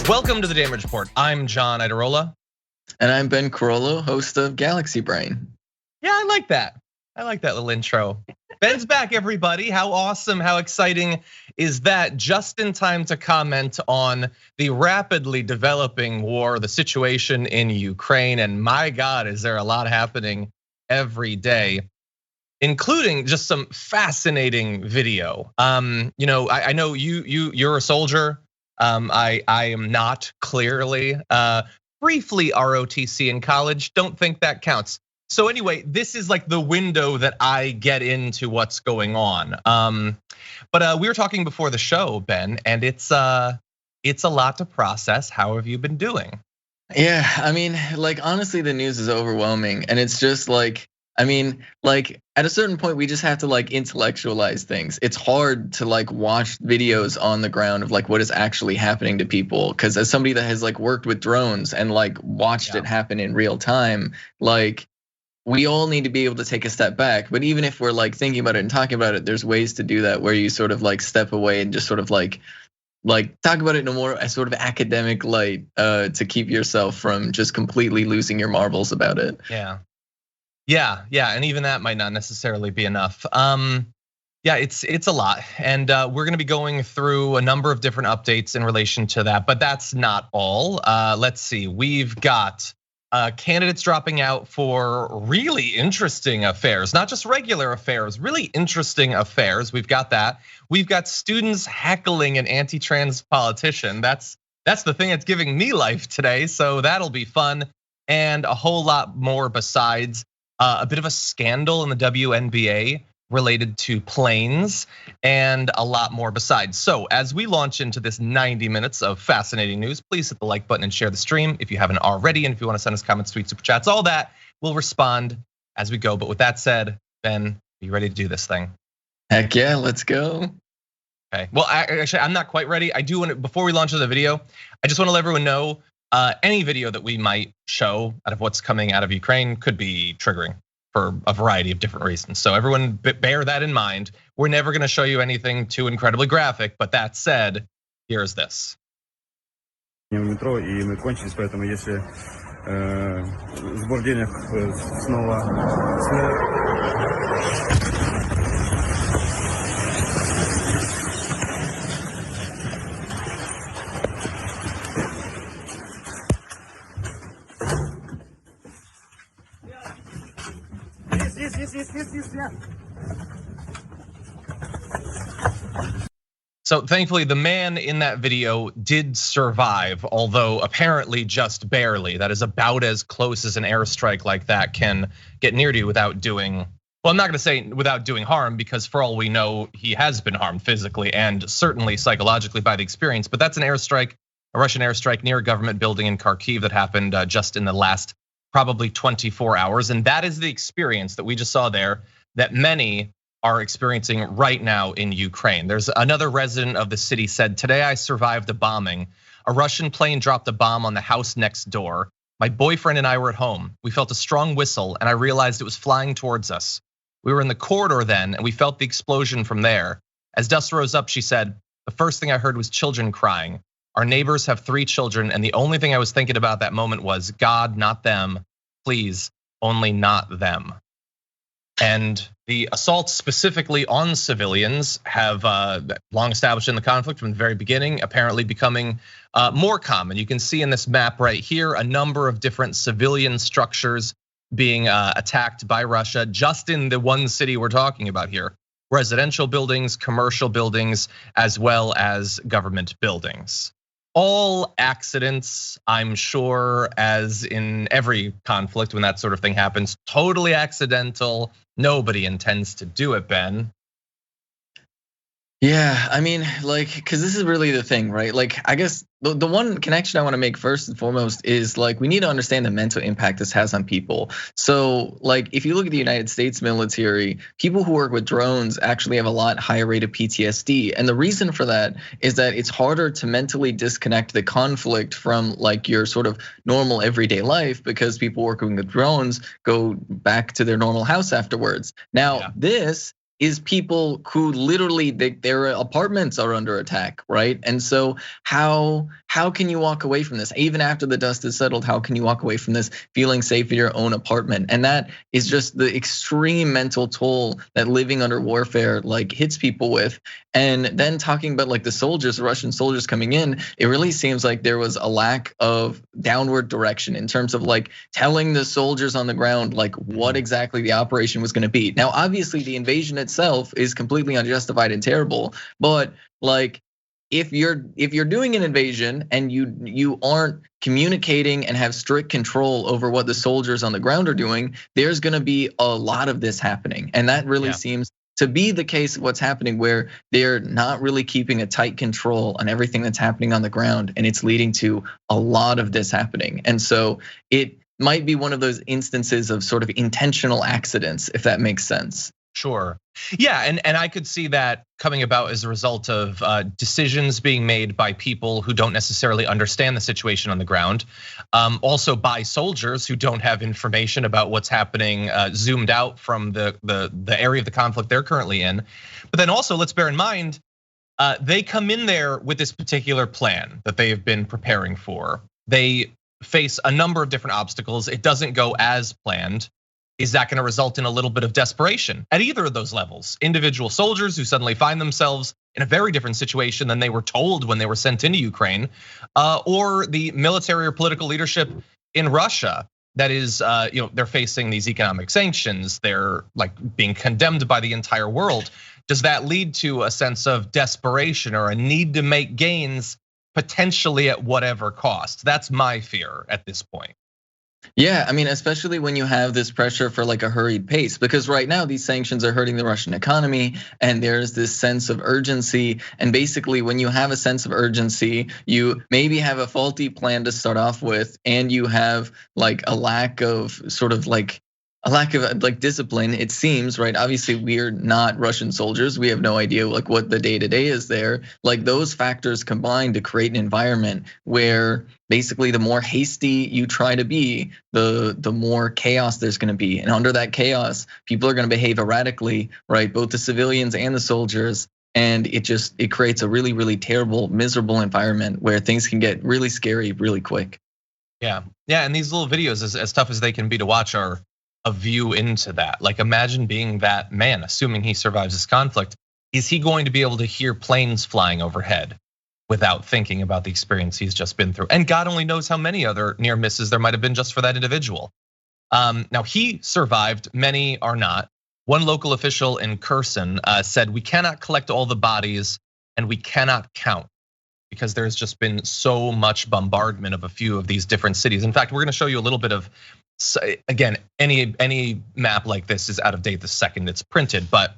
Welcome to the Damage Report. I'm John Idarola. And I'm Ben Carollo, host of Galaxy Brain. Yeah, I like that. I like that little intro. Ben's back, everybody. How awesome, how exciting is that? Just in time to comment on the rapidly developing war, the situation in Ukraine. And my God, is there a lot happening every day, including just some fascinating video. I know you're a soldier. I am not, clearly. Briefly ROTC in college, don't think that counts. So anyway, this is like the window that I get into what's going on. But we were talking before the show, Ben, and it's a lot to process. How have you been doing? Yeah, I mean, like honestly, the news is overwhelming, and it's just like, I mean, like at a certain point, we just have to like intellectualize things. It's hard to like watch videos on the ground of like what is actually happening to people. Because as somebody that has like worked with drones and like watched it happen in real time, like we all need to be able to take a step back. But even if we're like thinking about it and talking about it, there's ways to do that where you sort of like step away and just sort of like talk about it in a more sort of academic light to keep yourself from just completely losing your marbles about it. Yeah, and even that might not necessarily be enough. Yeah, it's a lot, and we're gonna be going through a number of different updates in relation to that, but that's not all. Let's see, we've got candidates dropping out for really interesting affairs, not just regular affairs, really interesting affairs. We've got that. We've got students heckling an anti-trans politician. That's the thing that's giving me life today, so that'll be fun, and a whole lot more besides. A bit of a scandal in the WNBA related to planes, and a lot more besides. So as we launch into this 90 minutes of fascinating news, please hit the like button and share the stream if you haven't already. And if you want to send us comments, tweets, super chats, all that, we'll respond as we go. But with that said, Ben, are you ready to do this thing? Heck yeah, let's go. Okay, well, actually, I'm not quite ready. I do want to, before we launch into the video, I just want to let everyone know any video that we might show out of what's coming out of Ukraine could be triggering for a variety of different reasons. So everyone bear that in mind. We're never gonna show you anything too incredibly graphic, but that said, here's this. В метро, и мы кончились, поэтому если сбор денег снова. So thankfully, the man in that video did survive, although apparently just barely. That is about as close as an airstrike like that can get near to you without doing, well, I'm not gonna say without doing harm, because for all we know, he has been harmed physically and certainly psychologically by the experience. But that's an airstrike, a Russian airstrike near a government building in Kharkiv that happened just in the last probably 24 hours. And that is the experience that we just saw there that many are experiencing right now in Ukraine. There's another resident of the city said, "Today I survived a bombing. A Russian plane dropped a bomb on the house next door. My boyfriend and I were at home. We felt a strong whistle and I realized it was flying towards us. We were in the corridor then and we felt the explosion from there. As dust rose up," she said, "the first thing I heard was children crying. Our neighbors have 3 children and the only thing I was thinking about that moment was, God, not them. Please, only not them." And the assaults specifically on civilians have long established in the conflict from the very beginning, apparently becoming more common. You can see in this map right here a number of different civilian structures being attacked by Russia just in the one city we're talking about here. Residential buildings, commercial buildings, as well as government buildings. All accidents, I'm sure, as in every conflict when that sort of thing happens, totally accidental. Nobody intends to do it, Ben. Yeah, I mean, like, because this is really the thing, right? Like, I guess the one connection I want to make first and foremost is like we need to understand the mental impact this has on people. So, like, if you look at the United States military, people who work with drones actually have a lot higher rate of PTSD, and the reason for that is that it's harder to mentally disconnect the conflict from like your sort of normal everyday life because people working with drones go back to their normal house afterwards. Now, this is people who literally their apartments are under attack, right? And so how can you walk away from this? Even after the dust is settled, how can you walk away from this feeling safe in your own apartment? And that is just the extreme mental toll that living under warfare like hits people with. And then talking about like the soldiers, the Russian soldiers coming in, it really seems like there was a lack of downward direction in terms of like telling the soldiers on the ground like what exactly the operation was going to be. Now, obviously, the invasion itself is completely unjustified and terrible, but like if you're doing an invasion and you aren't communicating and have strict control over what the soldiers on the ground are doing, there's going to be a lot of this happening, and that really seems to be the case of what's happening, where they're not really keeping a tight control on everything that's happening on the ground, and it's leading to a lot of this happening. And so it might be one of those instances of sort of intentional accidents, if that makes sense. Sure. Yeah, and I could see that coming about as a result of decisions being made by people who don't necessarily understand the situation on the ground. Also by soldiers who don't have information about what's happening zoomed out from the area of the conflict they're currently in. But then also, let's bear in mind, they come in there with this particular plan that they have been preparing for. They face a number of different obstacles. It doesn't go as planned. Is that going to result in a little bit of desperation at either of those levels? Individual soldiers who suddenly find themselves in a very different situation than they were told when they were sent into Ukraine, or the military or political leadership in Russia that is, they're facing these economic sanctions. They're like being condemned by the entire world. Does that lead to a sense of desperation or a need to make gains potentially at whatever cost? That's my fear at this point. Yeah, I mean, especially when you have this pressure for like a hurried pace, because right now these sanctions are hurting the Russian economy, and there's this sense of urgency. And basically, when you have a sense of urgency, you maybe have a faulty plan to start off with, and you have like a lack of discipline, it seems, right? Obviously, we're not Russian soldiers. We have no idea like what the day-to-day is there. Like those factors combine to create an environment where basically the more hasty you try to be, the more chaos there's gonna be. And under that chaos, people are gonna behave erratically, right? Both the civilians and the soldiers. And it creates a really, really terrible, miserable environment where things can get really scary really quick. Yeah, and these little videos, as tough as they can be to watch, are a view into that. Like imagine being that man, assuming he survives this conflict. Is he going to be able to hear planes flying overhead without thinking about the experience he's just been through? And God only knows how many other near misses there might have been just for that individual. Now he survived, many are not. One local official in Kherson said, "We cannot collect all the bodies and we cannot count because there's just been so much bombardment of a few of these different cities." In fact, we're gonna show you a little bit of, again, any map like this is out of date the second it's printed, but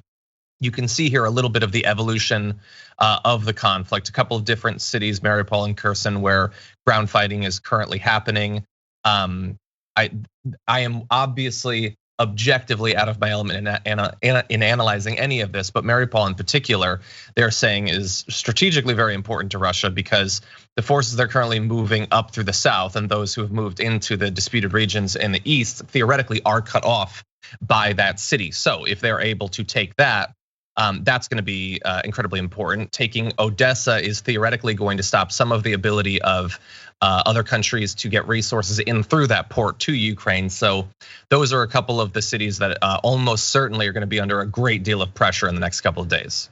you can see here a little bit of the evolution of the conflict. A couple of different cities, Mariupol and Kherson, where ground fighting is currently happening. I am obviously objectively out of my element in analyzing any of this, but Mariupol in particular, they're saying is strategically very important to Russia because the forces they're currently moving up through the south and those who have moved into the disputed regions in the east theoretically are cut off by that city. So if they're able to take that, that's going to be incredibly important. Taking Odessa is theoretically going to stop some of the ability of other countries to get resources in through that port to Ukraine. So those are a couple of the cities that almost certainly are going to be under a great deal of pressure in the next couple of days.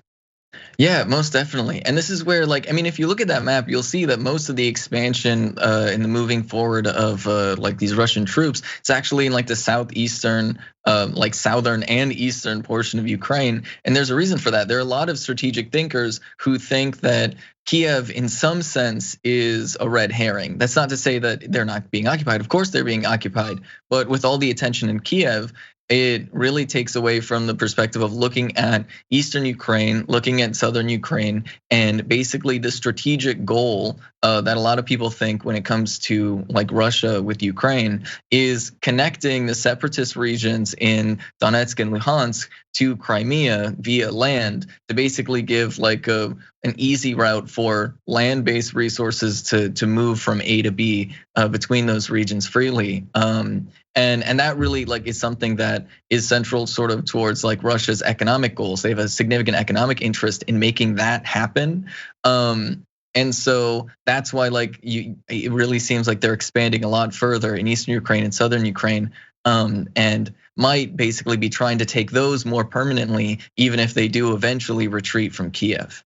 Yeah, most definitely. And this is where, like, I mean, if you look at that map, you'll see that most of the expansion in the moving forward of like these Russian troops, it's actually in like the southeastern, like southern and eastern portion of Ukraine. And there's a reason for that. There are a lot of strategic thinkers who think that Kiev, in some sense, is a red herring. That's not to say that they're not being occupied. Of course, they're being occupied. But with all the attention in Kiev, it really takes away from the perspective of looking at eastern Ukraine, looking at southern Ukraine, and basically the strategic goal that a lot of people think when it comes to like Russia with Ukraine is connecting the separatist regions in Donetsk and Luhansk to Crimea via land to basically give like an easy route for land-based resources to move from A to B between those regions freely. And that really like is something that is central sort of towards like Russia's economic goals. They have a significant economic interest in making that happen. And so that's why like it really seems like they're expanding a lot further in Eastern Ukraine and Southern Ukraine, and might basically be trying to take those more permanently, even if they do eventually retreat from Kiev.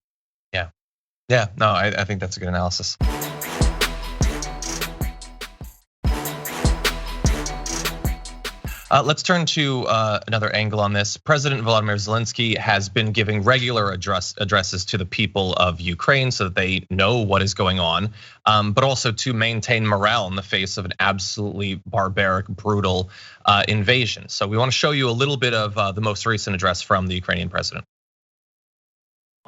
Yeah, no, I think that's a good analysis. Let's turn to another angle on this. President Volodymyr Zelenskyy has been giving regular addresses to the people of Ukraine so that they know what is going on, but also to maintain morale in the face of an absolutely barbaric, brutal invasion. So we want to show you a little bit of the most recent address from the Ukrainian president.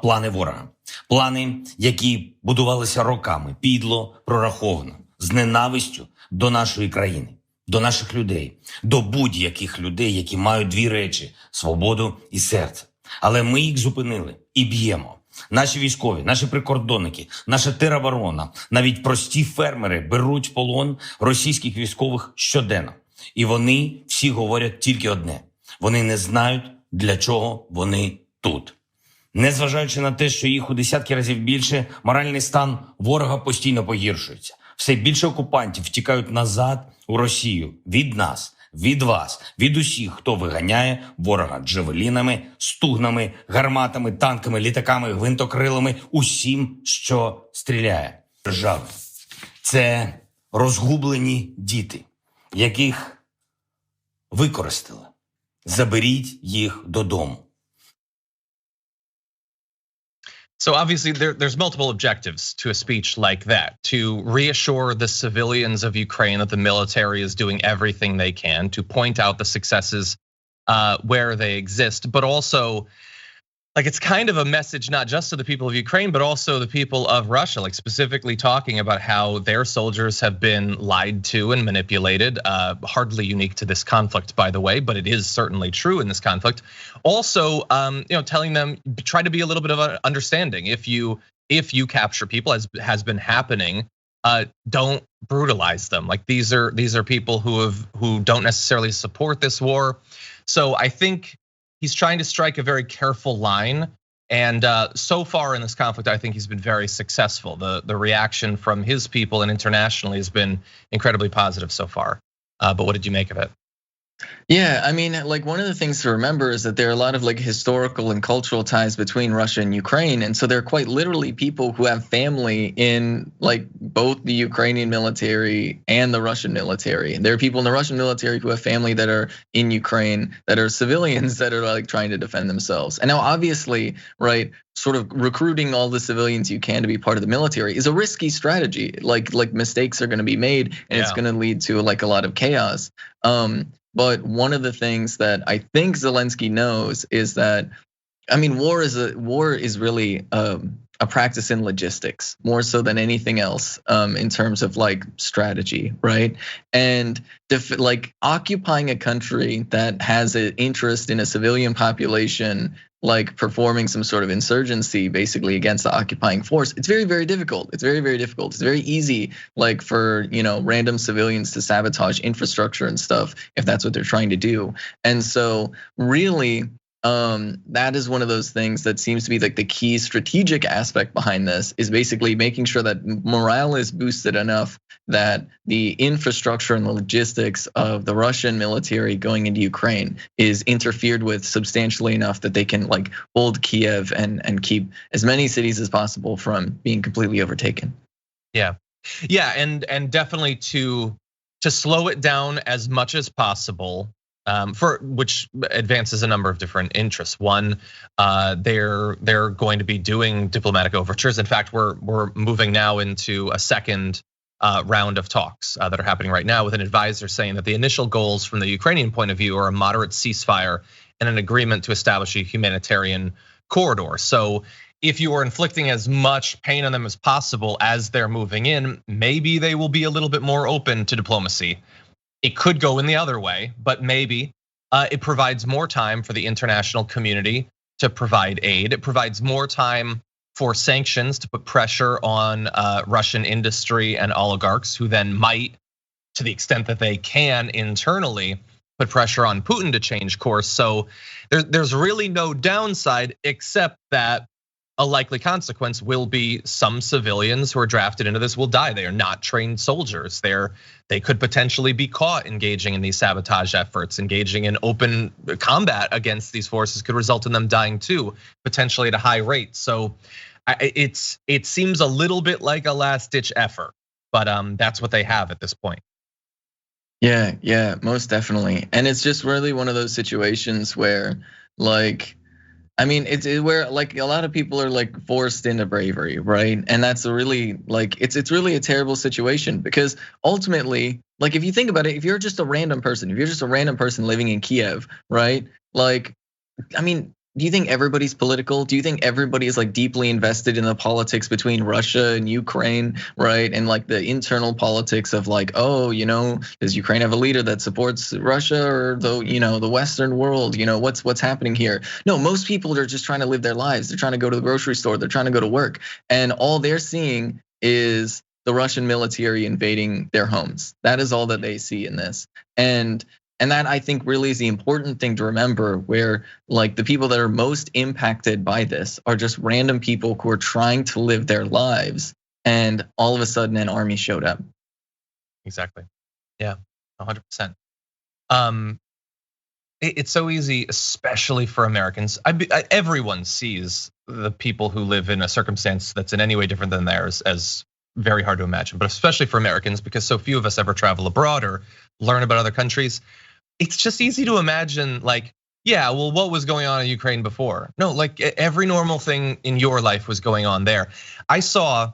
Плани ворога. Плани, які будувалися роками, підло, прораховано, з ненавистю до нашої країни, до наших людей, до будь-яких людей, які мають дві речі – свободу і серце. Але ми їх зупинили і б'ємо. Наші військові, наші прикордонники, наша тероборона, навіть прості фермери беруть в полон російських військових щоденно. І вони всі говорять тільки одне. Вони не знають, для чого вони тут. Незважаючи на те, що їх у десятки разів більше, моральний стан ворога постійно погіршується. Все більше окупантів втікають назад у Росію. Від нас, від вас, від усіх, хто виганяє ворога джавелінами, стугнами, гарматами, танками, літаками, гвинтокрилами, усім, що стріляє. Держави. Це розгублені діти, яких використали. Заберіть їх додому. So obviously there's multiple objectives to a speech like that, to reassure the civilians of Ukraine that the military is doing everything they can, to point out the successes where they exist, but also like it's kind of a message not just to the people of Ukraine, but also the people of Russia, like specifically talking about how their soldiers have been lied to and manipulated. Hardly unique to this conflict, by the way, but it is certainly true in this conflict. Also, telling them try to be a little bit of an understanding. If you capture people, as has been happening, don't brutalize them. Like these are people who don't necessarily support this war. So I think he's trying to strike a very careful line, and so far in this conflict, I think he's been very successful. The reaction from his people and internationally has been incredibly positive so far. But what did you make of it? Yeah, I mean, like one of the things to remember is that there are a lot of like historical and cultural ties between Russia and Ukraine. And so there are quite literally people who have family in like both the Ukrainian military and the Russian military. There are people in the Russian military who have family that are in Ukraine, that are civilians that are like trying to defend themselves. And now obviously, right, sort of recruiting all the civilians you can to be part of the military is a risky strategy. Like mistakes are going to be made and it's going to lead to like a lot of chaos. But one of the things that I think Zelenskyy knows is that, I mean, war is really a practice in logistics more so than anything else in terms of like strategy, right? And like occupying a country that has an interest in a civilian population, like performing some sort of insurgency basically against the occupying force, it's very, very difficult. It's very, very difficult. It's very easy like for, random civilians to sabotage infrastructure and stuff if that's what they're trying to do. And so really, that is one of those things that seems to be like the key strategic aspect behind this, is basically making sure that morale is boosted enough that the infrastructure and the logistics of the Russian military going into Ukraine is interfered with substantially enough that they can like hold Kiev and keep as many cities as possible from being completely overtaken. Yeah, and definitely to slow it down as much as possible. For which advances a number of different interests. One, they're going to be doing diplomatic overtures. In fact, we're moving now into a second round of talks that are happening right now, with an advisor saying that the initial goals from the Ukrainian point of view are a moderate ceasefire and an agreement to establish a humanitarian corridor. So if you are inflicting as much pain on them as possible as they're moving in, maybe they will be a little bit more open to diplomacy. It could go in the other way, but maybe. It provides more time for the international community to provide aid. It provides more time for sanctions to put pressure on Russian industry and oligarchs, who then might, to the extent that they can internally, put pressure on Putin to change course. So there's really no downside, except that a likely consequence will be some civilians who are drafted into this will die. They are not trained soldiers. They could potentially be caught engaging in these sabotage efforts. Engaging in open combat against these forces could result in them dying too, potentially at a high rate. So it seems a little bit like a last-ditch effort, but that's what they have at this point. Yeah, most definitely. And it's just really one of those situations where, like, I mean, it's where like a lot of people are like forced into bravery, right? And that's a really like it's really a terrible situation, because ultimately, like if you think about it, if you're just a random person, living in Kiev, right? Like, I mean, do you think everybody's political? Do you think everybody is like deeply invested in the politics between Russia and Ukraine, right? And like the internal politics of like, oh, does Ukraine have a leader that supports Russia or the Western world? What's happening here? No, most people are just trying to live their lives. They're trying to go to the grocery store. They're trying to go to work, and all they're seeing is the Russian military invading their homes. That is all that they see in this, and that I think really is the important thing to remember, where like the people that are most impacted by this are just random people who are trying to live their lives, and all of a sudden an army showed up. Exactly. Yeah, 100%. It's so easy, especially for Americans. Everyone sees the people who live in a circumstance that's in any way different than theirs as very hard to imagine, but especially for Americans, because so few of us ever travel abroad or learn about other countries. It's just easy to imagine, like, yeah, well, what was going on in Ukraine before? No, like every normal thing in your life was going on there. I saw,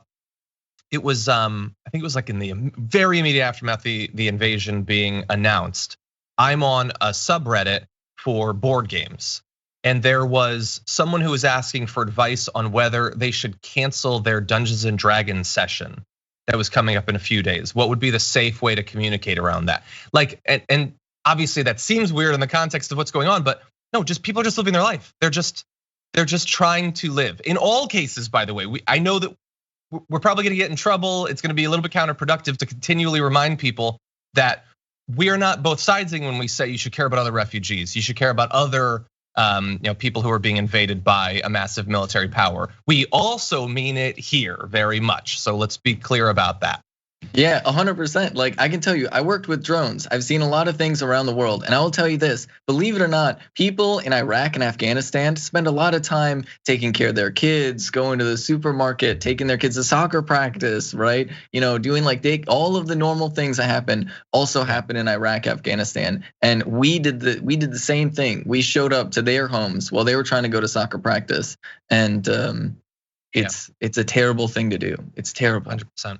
it was, I think it was like in the very immediate aftermath, the invasion being announced. I'm on a subreddit for board games, and there was someone who was asking for advice on whether they should cancel their Dungeons and Dragons session that was coming up in a few days. What would be the safe way to communicate around that? Like, and obviously that seems weird in the context of what's going on, but no, just people are just living their life. They're just trying to live. In all cases, by the way, I know that we're probably gonna get in trouble. It's gonna be a little bit counterproductive to continually remind people that we are not both sidesing when we say you should care about other refugees. You should care about other people who are being invaded by a massive military power. We also mean it here very much. So let's be clear about that. Yeah, 100%. Like I can tell you, I worked with drones. I've seen a lot of things around the world. And I will tell you this, believe it or not, people in Iraq and Afghanistan spend a lot of time taking care of their kids, going to the supermarket, taking their kids to soccer practice, right? Doing like all of the normal things that happen also happen in Iraq, Afghanistan. And we did the same thing. We showed up to their homes while they were trying to go to soccer practice. And it's a terrible thing to do. It's terrible. 100%.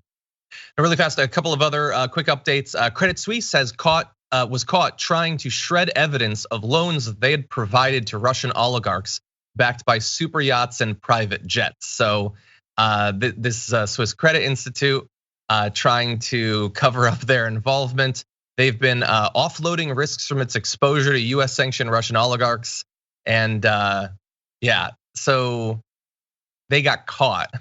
Really fast, a couple of other quick updates. Credit Suisse was caught trying to shred evidence of loans that they had provided to Russian oligarchs backed by super yachts and private jets. So this Swiss Credit Institute trying to cover up their involvement. They've been offloading risks from its exposure to US sanctioned Russian oligarchs. And yeah, so they got caught.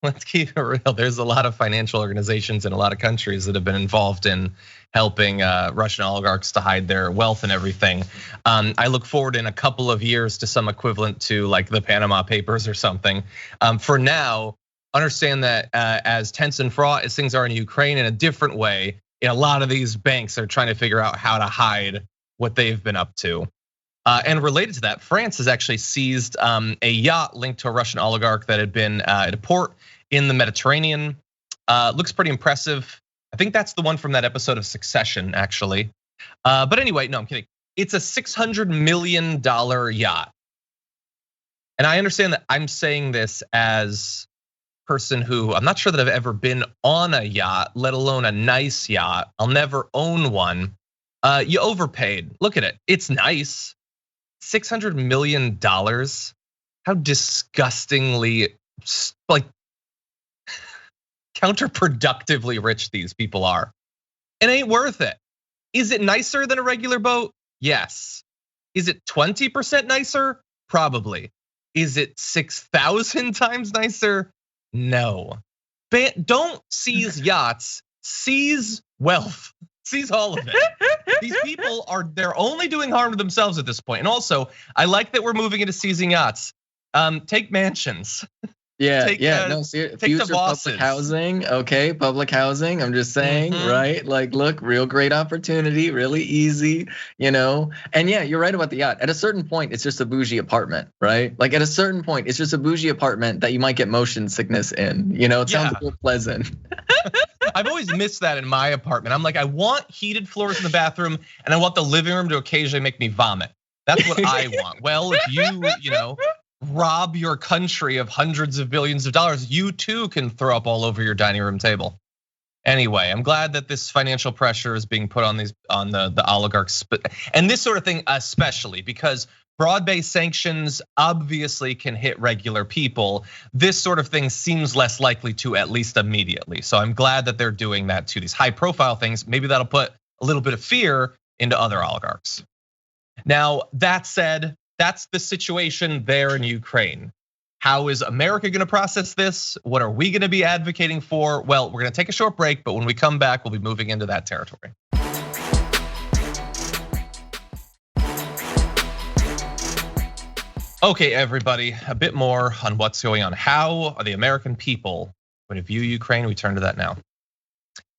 Let's keep it real. There's a lot of financial organizations in a lot of countries that have been involved in helping Russian oligarchs to hide their wealth and everything. I look forward in a couple of years to some equivalent to like the Panama Papers or something. For now, understand that as tense and fraught as things are in Ukraine, in a different way, in a lot of these banks are trying to figure out how to hide what they've been up to. And related to that, France has actually seized a yacht linked to a Russian oligarch that had been at a port in the Mediterranean. Looks pretty impressive. I think that's the one from that episode of Succession, actually. But anyway, no, I'm kidding. It's a $600 million yacht. And I understand that I'm saying this as a person who, I'm not sure that I've ever been on a yacht, let alone a nice yacht. I'll never own one. You overpaid. Look at it. It's nice. $600 million. How disgustingly like counterproductively rich these people are. It ain't worth it. Is it nicer than a regular boat? Yes. Is it 20% nicer? Probably. Is it 6,000 times nicer? No. Don't seize yachts, seize wealth, seize all of it. These people they're only doing harm to themselves at this point. And also, I like that we're moving into seizing yachts. Take mansions. Yeah, take future public housing, okay, public housing. I'm just saying, right? Like, look, real great opportunity, really easy, And yeah, you're right about the yacht. At a certain point, it's just a bougie apartment, right? Like at a certain point, it's just a bougie apartment that you might get motion sickness in. It sounds real pleasant. I've always missed that in my apartment. I'm like, I want heated floors in the bathroom, and I want the living room to occasionally make me vomit. That's what I want. Well, if you rob your country of hundreds of billions of dollars, you too can throw up all over your dining room table. Anyway, I'm glad that this financial pressure is being put on the oligarchs, and this sort of thing especially because broad-based sanctions obviously can hit regular people. This sort of thing seems less likely to, at least immediately. So I'm glad that they're doing that to these high-profile things. Maybe that'll put a little bit of fear into other oligarchs. Now, that said, that's the situation there in Ukraine. How is America gonna process this? What are we gonna be advocating for? Well, we're gonna take a short break, but when we come back, we'll be moving into that territory. Okay, everybody, a bit more on what's going on. How are the American people going to view Ukraine? We turn to that now.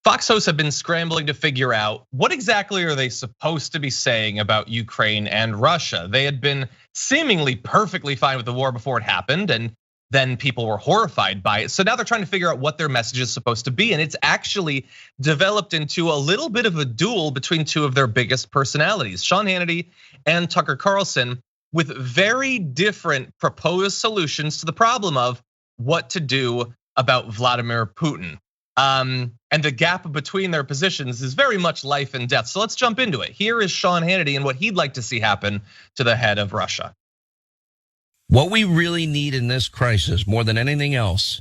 Fox hosts have been scrambling to figure out what exactly are they supposed to be saying about Ukraine and Russia. They had been seemingly perfectly fine with the war before it happened, and then people were horrified by it. So now they're trying to figure out what their message is supposed to be, and it's actually developed into a little bit of a duel between two of their biggest personalities, Sean Hannity and Tucker Carlson, with very different proposed solutions to the problem of what to do about Vladimir Putin. And the gap between their positions is very much life and death. So let's jump into it. Here is Sean Hannity and what he'd like to see happen to the head of Russia. What we really need in this crisis, more than anything else,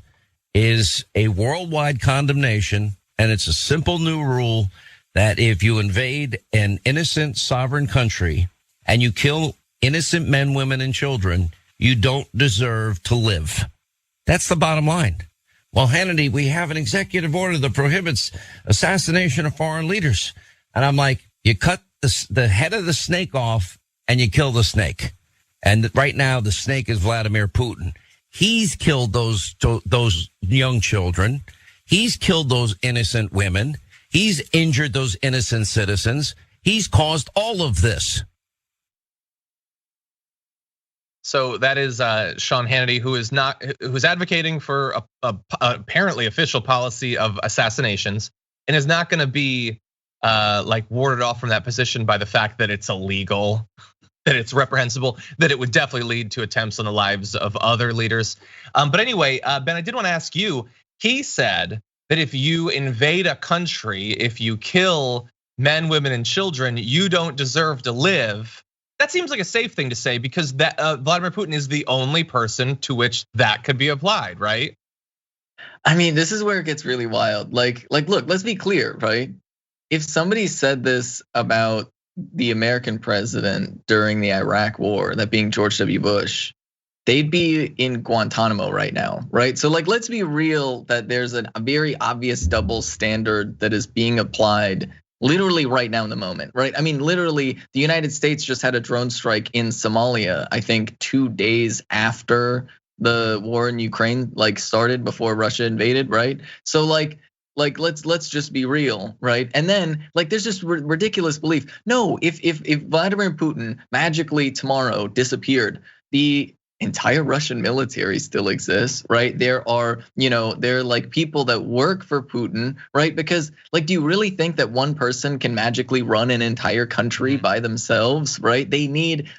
is a worldwide condemnation. And it's a simple new rule that if you invade an innocent sovereign country and you kill innocent men, women, and children, you don't deserve to live. That's the bottom line. Well, Hannity, we have an executive order that prohibits assassination of foreign leaders. And I'm like, you cut the head of the snake off and you kill the snake. And right now the snake is Vladimir Putin. He's killed those young children. He's killed those innocent women. He's injured those innocent citizens. He's caused all of this. So that is Sean Hannity, who's advocating for a apparently official policy of assassinations, and is not going to be like warded off from that position by the fact that it's illegal, that it's reprehensible, that it would definitely lead to attempts on the lives of other leaders. But anyway, Ben, I did want to ask you. He said that if you invade a country, if you kill men, women, and children, you don't deserve to live. That seems like a safe thing to say because that Vladimir Putin is the only person to which that could be applied, right? I mean, this is where it gets really wild. Like, look, let's be clear, right? If somebody said this about the American president during the Iraq war, that being George W. Bush, they'd be in Guantanamo right now, right? So like, let's be real that there's a very obvious double standard that is being applied literally right now in the moment, right? I mean, literally, the United States just had a drone strike in Somalia, I think 2 days after the war in Ukraine started, before Russia invaded, right? So like let's just be real, right? And then there's just ridiculous belief. No, if Vladimir Putin magically tomorrow disappeared, the entire Russian military still exists, right? There are, there are people that work for Putin, right? Because do you really think that one person can magically run an entire country by themselves, right? They need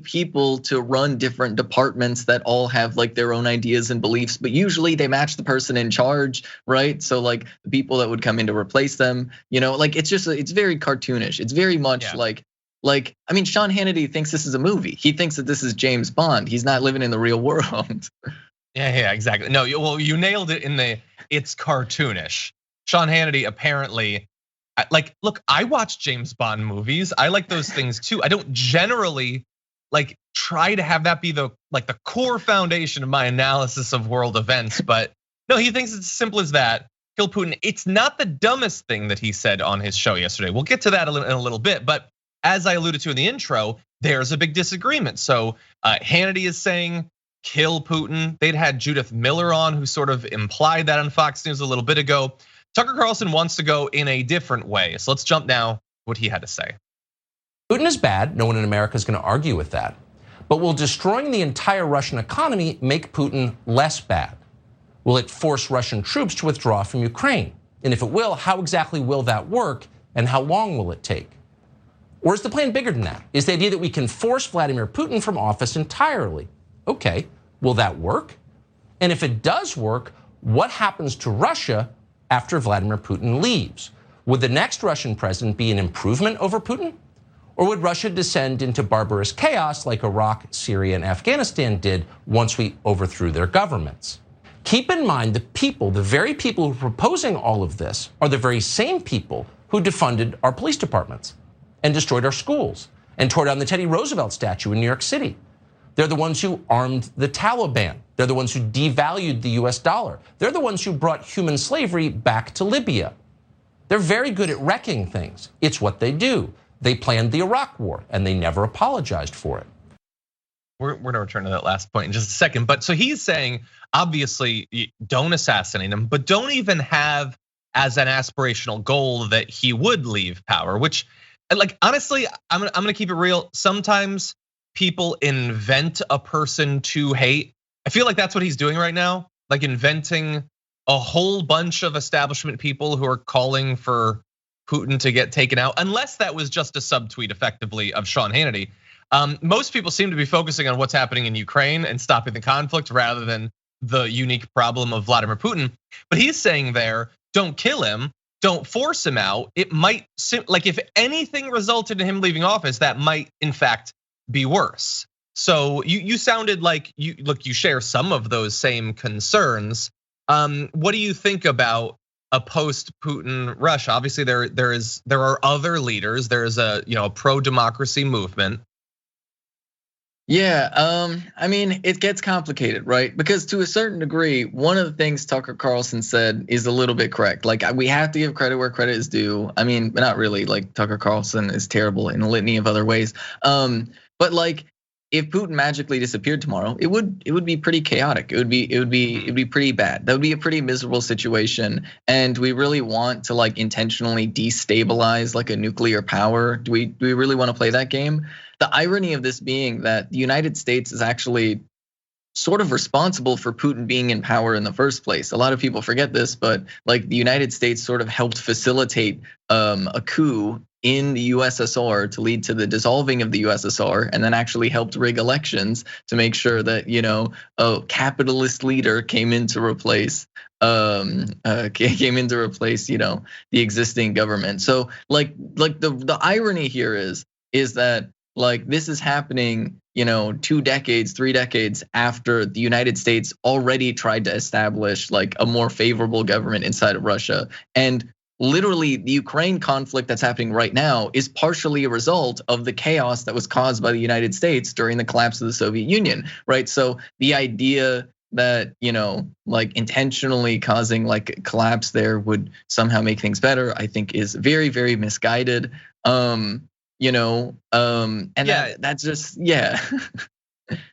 people to run different departments that all have their own ideas and beliefs, but usually they match the person in charge, right? So the people that would come in to replace them, it's very cartoonish. It's very much I mean, Sean Hannity thinks this is a movie. He thinks that this is James Bond. He's not living in the real world. Yeah, exactly. No, well, you nailed it in it's cartoonish. Sean Hannity apparently Look, I watch James Bond movies. I like those things too. I don't generally like try to have that be the core foundation of my analysis of world events, but no, he thinks it's as simple as that. Kill Putin. It's not the dumbest thing that he said on his show yesterday. We'll get to that in a little bit, but as I alluded to in the intro, there's a big disagreement. So Hannity is saying kill Putin. They'd had Judith Miller on, who sort of implied that on Fox News a little bit ago. Tucker Carlson wants to go in a different way. So let's jump now what he had to say. Putin is bad. No one in America is going to argue with that. But will destroying the entire Russian economy make Putin less bad? Will it force Russian troops to withdraw from Ukraine? And if it will, how exactly will that work and how long will it take? Or is the plan bigger than that? Is the idea that we can force Vladimir Putin from office entirely? Okay, will that work? And if it does work, what happens to Russia after Vladimir Putin leaves? Would the next Russian president be an improvement over Putin? Or would Russia descend into barbarous chaos like Iraq, Syria, and Afghanistan did once we overthrew their governments? Keep in mind the very people who are proposing all of this are the very same people who defunded our police departments and destroyed our schools and tore down the Teddy Roosevelt statue in New York City. They're the ones who armed the Taliban. They're the ones who devalued the US dollar. They're the ones who brought human slavery back to Libya. They're very good at wrecking things. It's what they do. They planned the Iraq war and they never apologized for it. We're gonna return to that last point in just a second. But so he's saying, obviously, don't assassinate him, but don't even have as an aspirational goal that he would leave power, which, like, honestly, I'm gonna keep it real. Sometimes people invent a person to hate. I feel like that's what he's doing right now, like inventing a whole bunch of establishment people who are calling for Putin to get taken out, unless that was just a subtweet effectively of Sean Hannity. Most people seem to be focusing on what's happening in Ukraine and stopping the conflict rather than the unique problem of Vladimir Putin. But he's saying there, don't kill him, don't force him out. It might, like, if anything resulted in him leaving office, that might in fact be worse. So you sounded like you share some of those same concerns. What do you think about a post-Putin Russia? Obviously, there are other leaders. There's a pro-democracy movement. Yeah, I mean, it gets complicated, right? Because to a certain degree, one of the things Tucker Carlson said is a little bit correct. Like, we have to give credit where credit is due. I mean, but not really. Like, Tucker Carlson is terrible in a litany of other ways. But like, if Putin magically disappeared tomorrow, it would be pretty chaotic. It'd be pretty bad. That would be a pretty miserable situation. And we really want to like intentionally destabilize like a nuclear power. Do we really want to play that game? The irony of this being that the United States is actually sort of responsible for Putin being in power in the first place. A lot of people forget this, but like the United States sort of helped facilitate a coup in the USSR to lead to the dissolving of the USSR, and then actually helped rig elections to make sure that a capitalist leader came in to replace the existing government. So like the irony here is that like this is happening 2 decades, 3 decades after the United States already tried to establish like a more favorable government inside of Russia. And literally the Ukraine conflict that's happening right now is partially a result of the chaos that was caused by the United States during the collapse of the Soviet Union, right? So the idea that like intentionally causing like a collapse there would somehow make things better, I think is very, very misguided. That's just, yeah.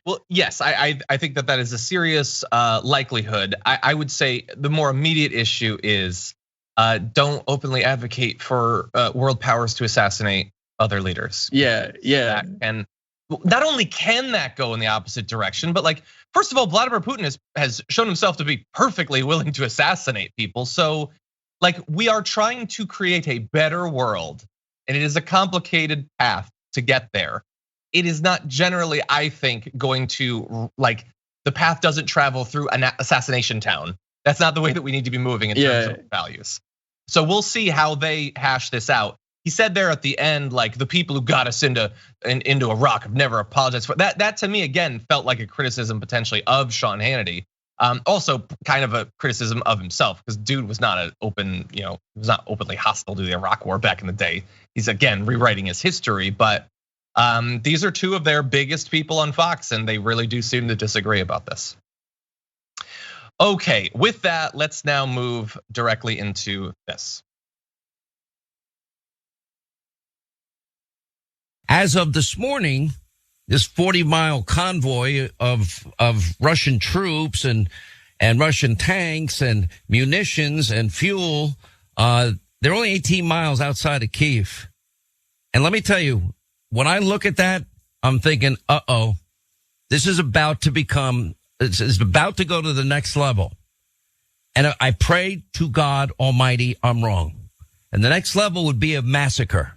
Well, yes, I think that is a serious likelihood. I would say the more immediate issue is don't openly advocate for world powers to assassinate other leaders. Yeah. And not only can that go in the opposite direction, but like, first of all, Vladimir Putin has shown himself to be perfectly willing to assassinate people. So like, we are trying to create a better world, and it is a complicated path to get there. It is not generally, I think, going to like, the path doesn't travel through an assassination town. That's not the way that we need to be moving in terms of values. So we'll see how they hash this out. He said there at the end, like, the people who got us into Iraq have never apologized for that. That to me again felt like a criticism potentially of Sean Hannity. Also, kind of a criticism of himself because dude was not was not openly hostile to the Iraq War back in the day. He's again rewriting his history, but these are two of their biggest people on Fox, and they really do seem to disagree about this. Okay, with that, let's now move directly into this. As of this morning, this 40-mile convoy of Russian troops and Russian tanks and munitions and fuel, they're only 18 miles outside of Kyiv. And let me tell you, when I look at that, I'm thinking, this is about to become, it's about to go to the next level. And I pray to God Almighty I'm wrong. And the next level would be a massacre.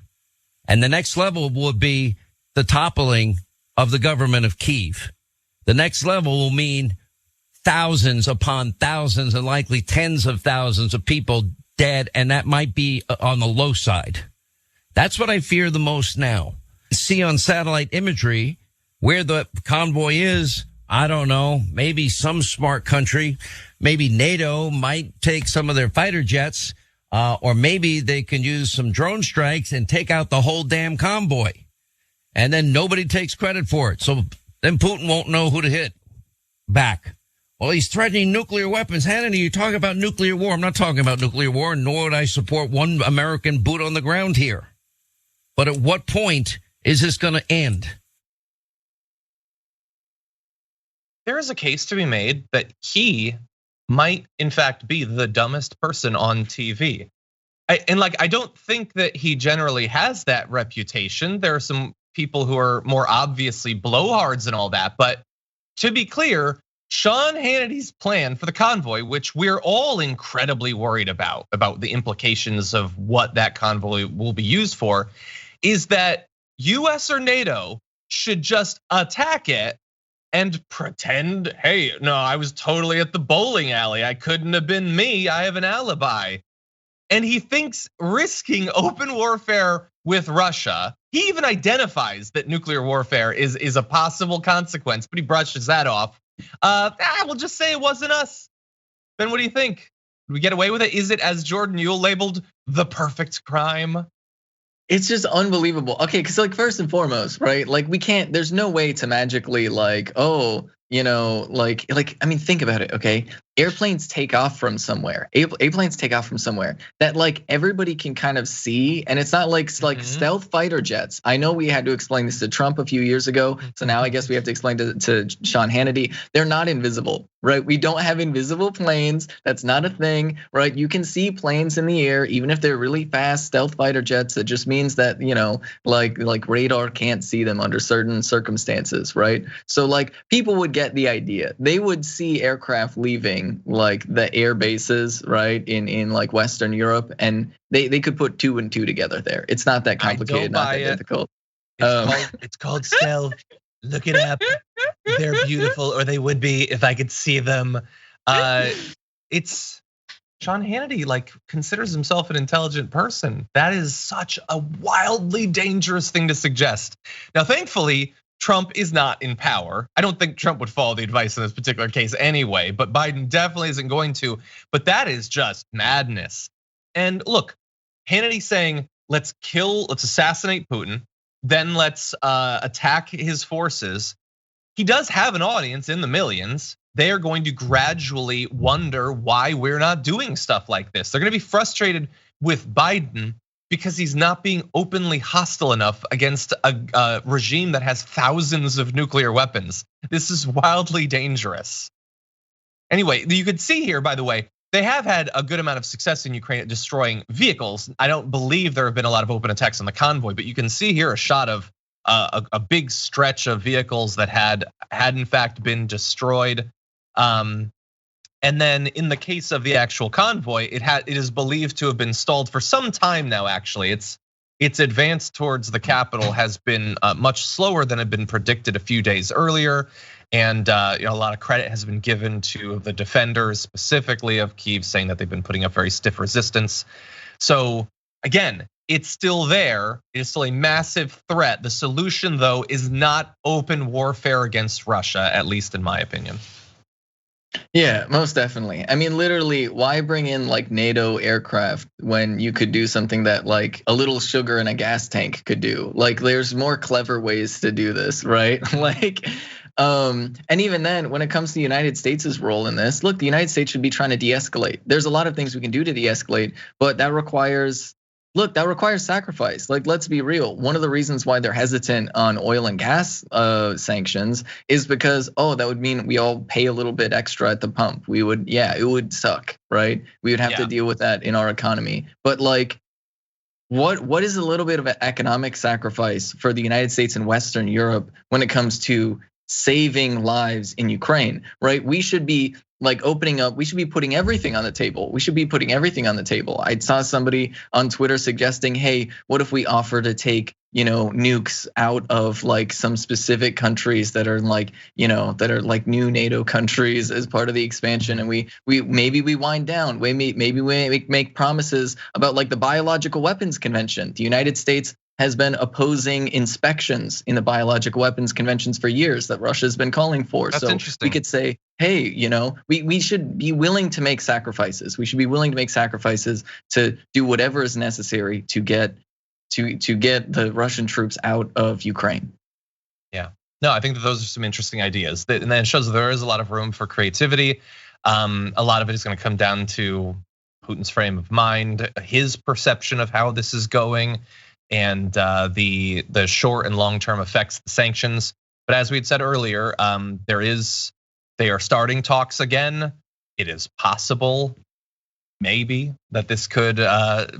And the next level would be the toppling of the government of Kyiv. The next level will mean thousands upon thousands and likely tens of thousands of people dead. And that might be on the low side. That's what I fear the most now. See on satellite imagery where the convoy is. I don't know, maybe some smart country, maybe NATO might take some of their fighter jets, or maybe they can use some drone strikes and take out the whole damn convoy. And then nobody takes credit for it. So then Putin won't know who to hit back. Well, he's threatening nuclear weapons. Hannity, you talk about nuclear war. I'm not talking about nuclear war, nor would I support one American boot on the ground here. But at what point is this going to end? There is a case to be made that he might, in fact, be the dumbest person on TV. I don't think that he generally has that reputation. There are some people who are more obviously blowhards and all that. But to be clear, Sean Hannity's plan for the convoy, which we're all incredibly worried about the implications of what that convoy will be used for, is that US or NATO should just attack it and pretend, hey, no, I was totally at the bowling alley. I couldn't have been me. I have an alibi. And he thinks risking open warfare with Russia, he even identifies that nuclear warfare is a possible consequence, but he brushes that off. We'll just say it wasn't us. Ben, what do you think? Did we get away with it? Is it, as Jordan Uhl labeled, the perfect crime? It's just unbelievable. Okay, because like first and foremost, right? Like we can't. There's no way to magically like, I mean, think about it. Okay, airplanes take off from somewhere. Airplanes take off from somewhere that like everybody can kind of see, and it's not like stealth fighter jets. I know we had to explain this to Trump a few years ago, so now I guess we have to explain to Sean Hannity. They're not invisible, right? We don't have invisible planes. That's not a thing, right? You can see planes in the air, even if they're really fast stealth fighter jets. It just means that like radar can't see them under certain circumstances, right? So like people would get the idea. They would see aircraft leaving like the air bases, right, in like Western Europe, and they could put 2 and 2 together there. It's not that complicated, not that difficult. It's called stealth. Look it up. They're beautiful, or they would be if I could see them. It's Sean Hannity like considers himself an intelligent person. That is such a wildly dangerous thing to suggest. Now, thankfully, Trump is not in power. I don't think Trump would follow the advice in this particular case anyway, but Biden definitely isn't going to. But that is just madness. And look, Hannity saying, let's assassinate Putin, then let's attack his forces. He does have an audience in the millions. They are going to gradually wonder why we're not doing stuff like this. They're going to be frustrated with Biden because he's not being openly hostile enough against a regime that has thousands of nuclear weapons. This is wildly dangerous. Anyway, you could see here, by the way, they have had a good amount of success in Ukraine at destroying vehicles. I don't believe there have been a lot of open attacks on the convoy, but you can see here a shot of a big stretch of vehicles that had in fact been destroyed. And then in the case of the actual convoy, it is believed to have been stalled for some time now. Actually, its advance towards the capital has been much slower than had been predicted a few days earlier, and a lot of credit has been given to the defenders, specifically of Kyiv, saying that they've been putting up very stiff resistance. So again, it's still there. It is still a massive threat. The solution, though, is not open warfare against Russia, at least in my opinion. Yeah, most definitely. I mean, literally, why bring in like NATO aircraft when you could do something that like a little sugar in a gas tank could do? Like, there's more clever ways to do this, right? Like, and even then, when it comes to the United States' role in this, look, the United States should be trying to de-escalate. There's a lot of things we can do to de-escalate, but that requires sacrifice. Like, let's be real. One of the reasons why they're hesitant on oil and gas sanctions is because, that would mean we all pay a little bit extra at the pump. It would suck, right? We would have to deal with that in our economy. But like, what is a little bit of an economic sacrifice for the United States and Western Europe when it comes to saving lives in Ukraine, right? We should be like opening up, we should be putting everything on the table. I saw somebody on Twitter suggesting, hey, what if we offer to take, nukes out of like some specific countries that are like, that are like new NATO countries as part of the expansion, and we wind down, maybe we make promises about like the Biological Weapons Convention. The United States has been opposing inspections in the biological weapons conventions for years that Russia's been calling for. That's interesting. We could say, hey, we should be willing to make sacrifices. We should be willing to make sacrifices to do whatever is necessary to get the Russian troops out of Ukraine. Yeah, no, I think that those are some interesting ideas. And then it shows that there is a lot of room for creativity. A lot of it is going to come down to Putin's frame of mind, his perception of how this is going, and the short and long-term effects of the sanctions. But as we had said earlier, they are starting talks again. It is possible, maybe, that this could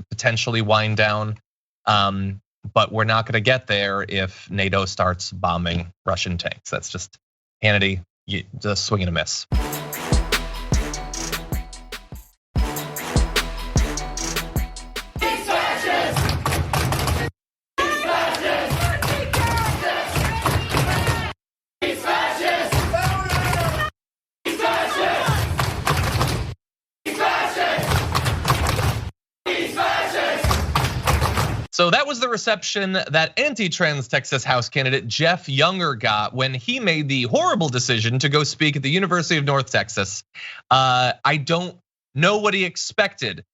potentially wind down. But we're not gonna get there if NATO starts bombing Russian tanks. That's just, Hannity, just swing and a miss. So that was the reception that anti-trans Texas House candidate Jeff Younger got when he made the horrible decision to go speak at the University of North Texas. I don't know what he expected.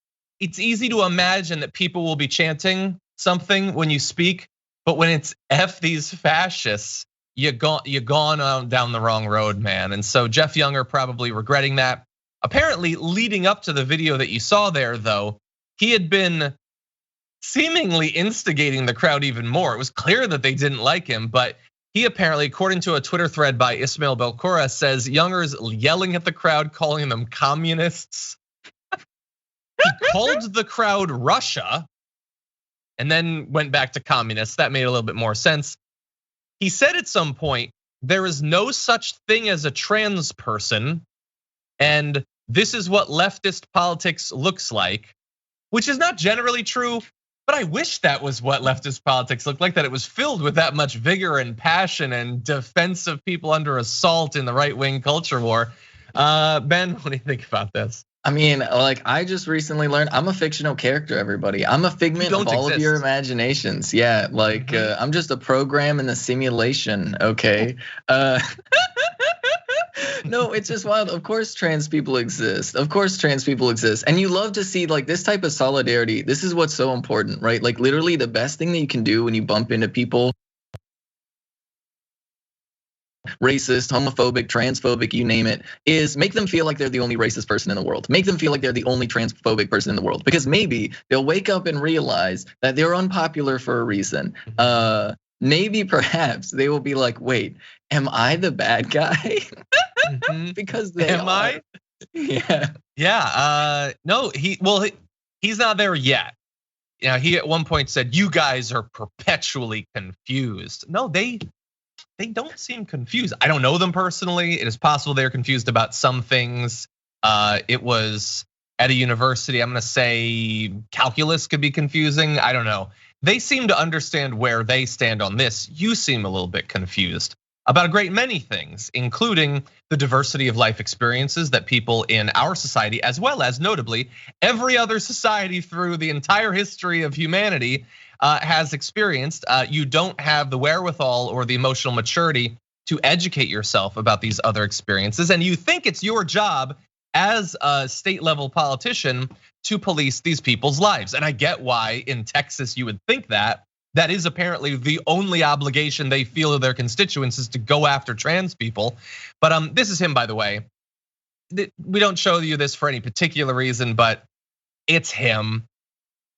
It's easy to imagine that people will be chanting something when you speak, but when it's F these fascists, you're gone down the wrong road, man. And so Jeff Younger probably regretting that. Apparently, leading up to the video that you saw there, though, he had been seemingly instigating the crowd even more. It was clear that they didn't like him, but he apparently, according to a Twitter thread by Ismail Belcora, says Younger's yelling at the crowd, calling them communists. He called the crowd Russia and then went back to communists. That made a little bit more sense. He said at some point, there is no such thing as a trans person, and this is what leftist politics looks like, which is not generally true. But I wish that was what leftist politics looked like, that it was filled with that much vigor and passion and defense of people under assault in the right-wing culture war. Ben, what do you think about this? I mean, like, I just recently learned I'm a fictional character, everybody. I'm a figment of all of your imaginations. Yeah, like I'm just a program in the simulation, okay? No, it's just wild. Of course trans people exist. And you love to see like this type of solidarity. This is what's so important, right? Like literally the best thing that you can do when you bump into people, racist, homophobic, transphobic, you name it, is make them feel like they're the only racist person in the world. Make them feel like they're the only transphobic person in the world. Because maybe they'll wake up and realize that they're unpopular for a reason. Maybe perhaps they will be like, wait, am I the bad guy? Because they am are. I? Yeah. No, he's not there yet. You know, he at one point said, "You guys are perpetually confused." No, they don't seem confused. I don't know them personally. It is possible they're confused about some things. It was at a university. I'm gonna say calculus could be confusing. I don't know. They seem to understand where they stand on this. You seem a little bit confused about a great many things, including the diversity of life experiences that people in our society, as well as notably every other society through the entire history of humanity, has experienced. You don't have the wherewithal or the emotional maturity to educate yourself about these other experiences. And you think it's your job as a state level politician to police these people's lives. And I get why in Texas you would think that. That is apparently the only obligation they feel of their constituents is to go after trans people. But this is him, by the way. We don't show you this for any particular reason, but it's him.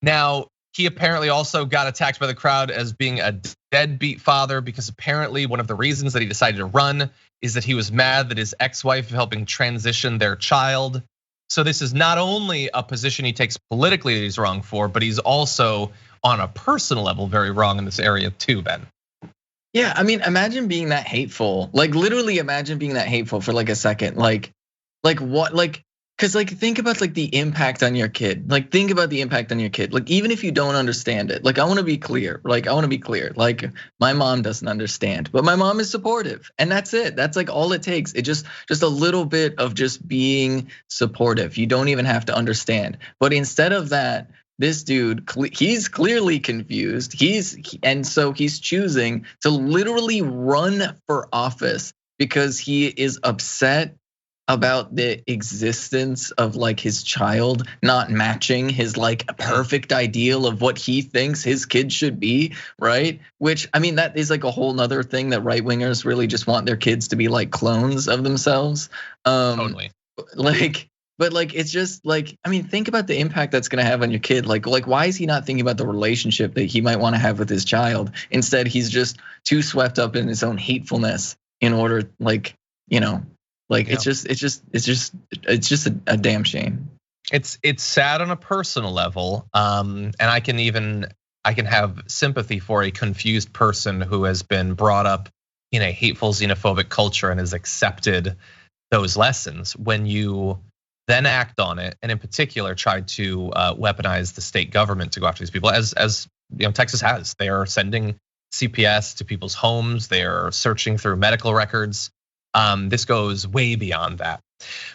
Now, he apparently also got attacked by the crowd as being a deadbeat father, because apparently one of the reasons that he decided to run is that he was mad that his ex-wife helping transition their child. So this is not only a position he takes politically that he's wrong for, but he's also on a personal level very wrong in this area too, Ben. Yeah, I mean, imagine being that hateful. Like literally imagine being that hateful for like a second. Like what, like, cause like think about like the impact on your kid. Like think about the impact on your kid. Like even if you don't understand it, like I wanna be clear. Like my mom doesn't understand, but my mom is supportive, and that's it. That's like all it takes. It just a little bit of just being supportive. You don't even have to understand. But instead of that, this dude, he's clearly confused. And so he's choosing to literally run for office because he is upset about the existence of like his child not matching his like perfect ideal of what he thinks his kid should be, right? Which, I mean, that is like a whole nother thing that right wingers really just want their kids to be like clones of themselves. Totally. But like, it's just like, I mean, think about the impact that's gonna have on your kid. Like why is he not thinking about the relationship that he might wanna have with his child? Instead, he's just too swept up in his own hatefulness in order, like, you know, like it's just a damn shame. It's sad on a personal level. And I can have sympathy for a confused person who has been brought up in a hateful, xenophobic culture and has accepted those lessons. When you then act on it, and in particular try to weaponize the state government to go after these people, as you know, Texas has. They are sending CPS to people's homes. They are searching through medical records. This goes way beyond that.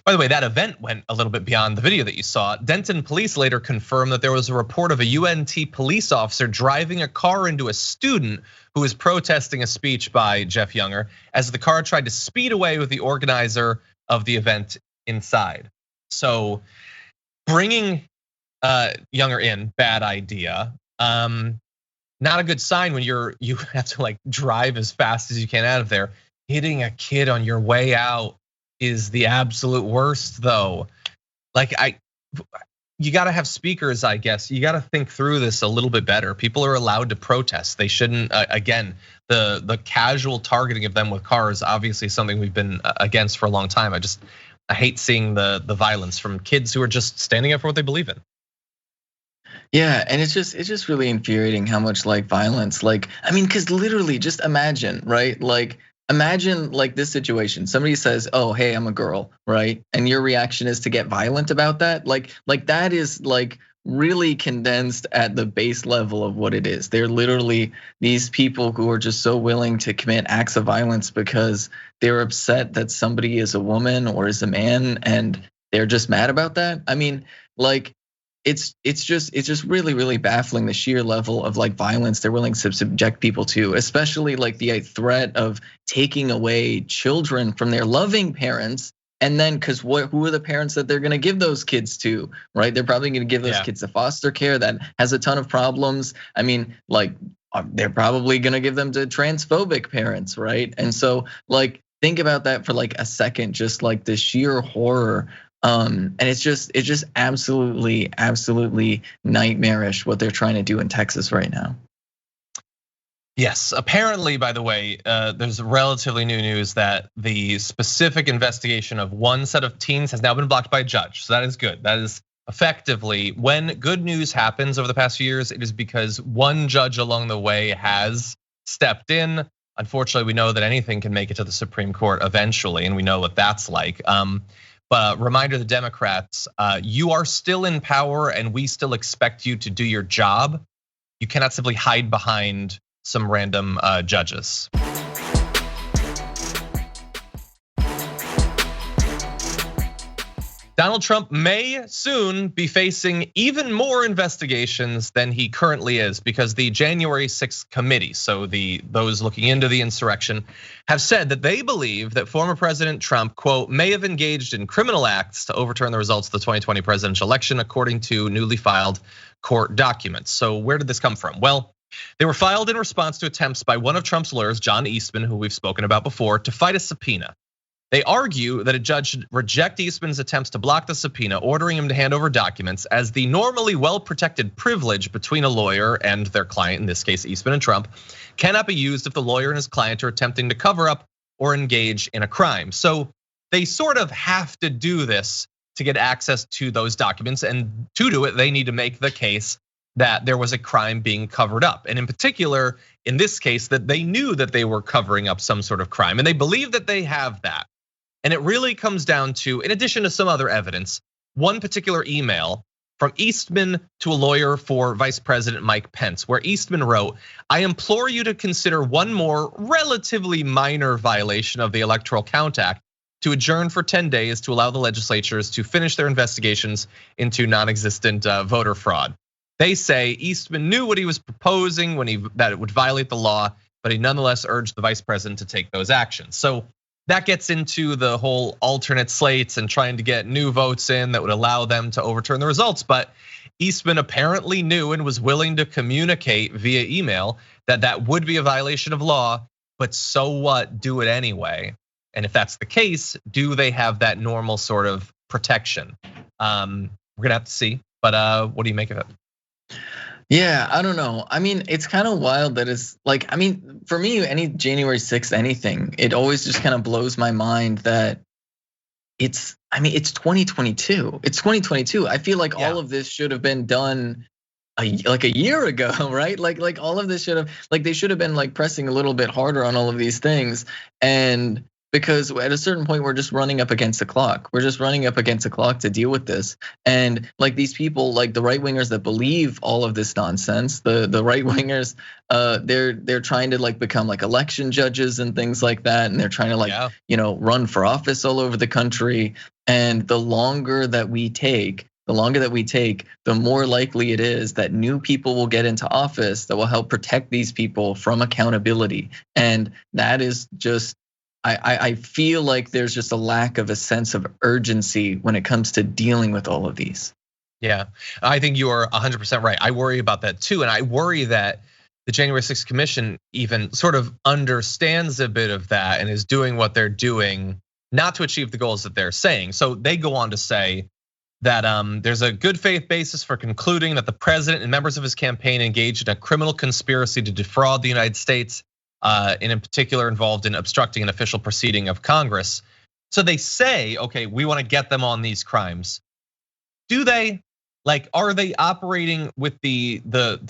By the way, that event went a little bit beyond the video that you saw. Denton police later confirmed that there was a report of a UNT police officer driving a car into a student who was protesting a speech by Jeff Younger, as the car tried to speed away with the organizer of the event inside. So bringing Younger in, bad idea. Not a good sign when you have to like drive as fast as you can out of there. Hitting a kid on your way out is the absolute worst, though. Like you got to have speakers, I guess. You got to think through this a little bit better. People are allowed to protest. They shouldn't. Again, the casual targeting of them with cars, obviously something we've been against for a long time. I hate seeing the violence from kids who are just standing up for what they believe in. Yeah, and it's just really infuriating how much like violence, like, I mean, because literally just imagine, right? Like imagine like this situation. Somebody says, "Oh, hey, I'm a girl," right? And your reaction is to get violent about that. Like that is like really condensed at the base level of what it is. They're literally these people who are just so willing to commit acts of violence because they're upset that somebody is a woman or is a man, and they're just mad about that. I mean, like it's just really, really baffling, the sheer level of like violence they're willing to subject people to, especially like the threat of taking away children from their loving parents. And then, because who are the parents that they're going to give those kids to, right? They're probably going to give those kids to foster care that has a ton of problems. I mean, like they're probably going to give them to transphobic parents, right? And so, like, think about that for like a second, just like the sheer horror. And it's just absolutely nightmarish what they're trying to do in Texas right now. Yes, apparently, by the way, there's relatively new news that the specific investigation of one set of teens has now been blocked by a judge. So that is good. That is effectively, when good news happens over the past few years, it is because one judge along the way has stepped in. Unfortunately, we know that anything can make it to the Supreme Court eventually, and we know what that's like. But reminder to the Democrats, you are still in power and we still expect you to do your job. You cannot simply hide behind some random judges. Donald Trump may soon be facing even more investigations than he currently is, because the January 6th committee, so those looking into the insurrection, have said that they believe that former President Trump, quote, may have engaged in criminal acts to overturn the results of the 2020 presidential election, according to newly filed court documents. So where did this come from? Well, they were filed in response to attempts by one of Trump's lawyers, John Eastman, who we've spoken about before, to fight a subpoena. They argue that a judge should reject Eastman's attempts to block the subpoena, ordering him to hand over documents, as the normally well-protected privilege between a lawyer and their client, in this case Eastman and Trump, cannot be used if the lawyer and his client are attempting to cover up or engage in a crime. So they sort of have to do this to get access to those documents, and to do it, they need to make the case that there was a crime being covered up. And in particular, in this case, that they knew that they were covering up some sort of crime, and they believe that they have that. And it really comes down to, in addition to some other evidence, one particular email from Eastman to a lawyer for Vice President Mike Pence, where Eastman wrote, "I implore you to consider one more relatively minor violation of the Electoral Count Act to adjourn for 10 days to allow the legislatures to finish their investigations into non-existent voter fraud." They say Eastman knew what he was proposing that it would violate the law, but he nonetheless urged the vice president to take those actions. So that gets into the whole alternate slates and trying to get new votes in that would allow them to overturn the results. But Eastman apparently knew and was willing to communicate via email that that would be a violation of law, but so what, do it anyway. And if that's the case, do they have that normal sort of protection? We're gonna have to see, but what do you make of it? Yeah, I don't know. I mean, it's kind of wild that it's like, I mean, for me, any January 6th, anything, it always just kind of blows my mind that it's 2022. It's 2022. I feel like all of this should have been done like a year ago, right? Like all of this should have, like they should have been like pressing a little bit harder on all of these things. And because at a certain point, we're just running up against the clock. We're just running up against the clock to deal with this. And like these people, like the right wingers that believe all of this nonsense, the right wingers, they're trying to like become like election judges and things like that. And they're trying to like, run for office all over the country. And the longer that we take, the more likely it is that new people will get into office that will help protect these people from accountability. And that is just, I feel like there's just a lack of a sense of urgency when it comes to dealing with all of these. Yeah, I think you are 100% right. I worry about that too. And I worry that the January 6th commission even sort of understands a bit of that and is doing what they're doing not to achieve the goals that they're saying. So they go on to say that there's a good faith basis for concluding that the president and members of his campaign engaged in a criminal conspiracy to defraud the United States, and in particular involved in obstructing an official proceeding of Congress. So they say, okay, we want to get them on these crimes. Do they? Like, are they operating with the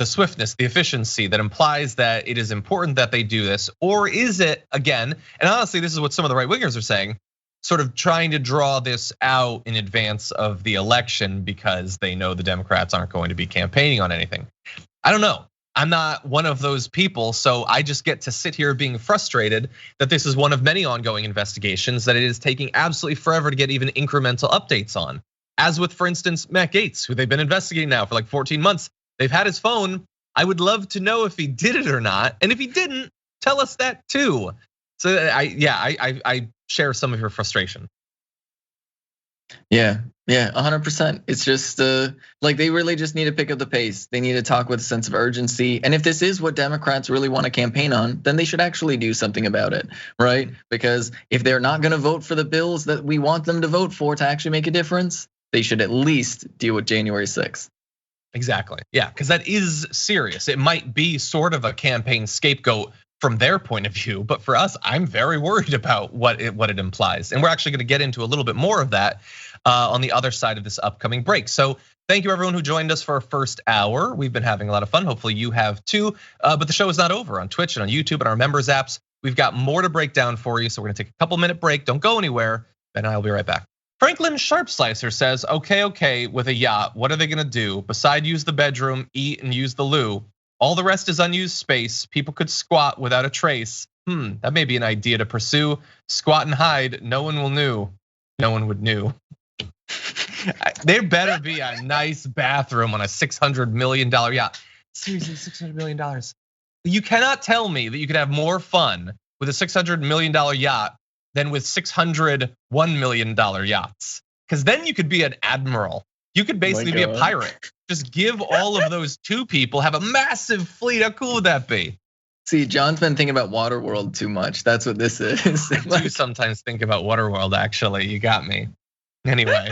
swiftness, the efficiency that implies that it is important that they do this? Or is it, again, and honestly, this is what some of the right wingers are saying, sort of trying to draw this out in advance of the election because they know the Democrats aren't going to be campaigning on anything? I don't know. I'm not one of those people, so I just get to sit here being frustrated that this is one of many ongoing investigations that it is taking absolutely forever to get even incremental updates on. As with, for instance, Matt Gaetz, who they've been investigating now for like 14 months. They've had his phone. I would love to know if he did it or not. And if he didn't, tell us that too. So I share some of your frustration. Yeah, 100%. It's just like they really just need to pick up the pace. They need to talk with a sense of urgency. And if this is what Democrats really want to campaign on, then they should actually do something about it, right? Because if they're not going to vote for the bills that we want them to vote for to actually make a difference, they should at least deal with January 6th. Exactly. Yeah, because that is serious. It might be sort of a campaign scapegoat from their point of view, but for us, I'm very worried about what it implies. And we're actually gonna get into a little bit more of that on the other side of this upcoming break. So thank you everyone who joined us for our first hour. We've been having a lot of fun, hopefully you have too. But the show is not over on Twitch and on YouTube and our members apps. We've got more to break down for you, so we're gonna take a couple minute break. Don't go anywhere, Ben and I will be right back. Franklin Sharpslicer says, okay, with a yacht, what are they gonna do? Besides use the bedroom, eat, and use the loo. All the rest is unused space. People could squat without a trace. That may be an idea to pursue. Squat and hide, no one will know. No one would know. There better be a nice bathroom on a $600 million yacht. Seriously, $600 million. You cannot tell me that you could have more fun with a $600 million yacht than with $601 million yachts. Because then you could be an admiral. You could basically be a pirate. Just give all of those two people, have a massive fleet. How cool would that be? See, John's been thinking about Waterworld too much. That's what this is. I do sometimes think about Waterworld, actually. You got me. Anyway.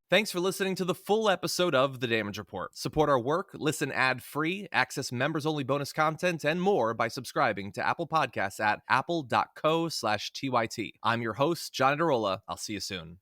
Thanks for listening to the full episode of The Damage Report. Support our work, listen ad-free, access members-only bonus content, and more by subscribing to Apple Podcasts at apple.co/TYT. I'm your host, John Carolla. I'll see you soon.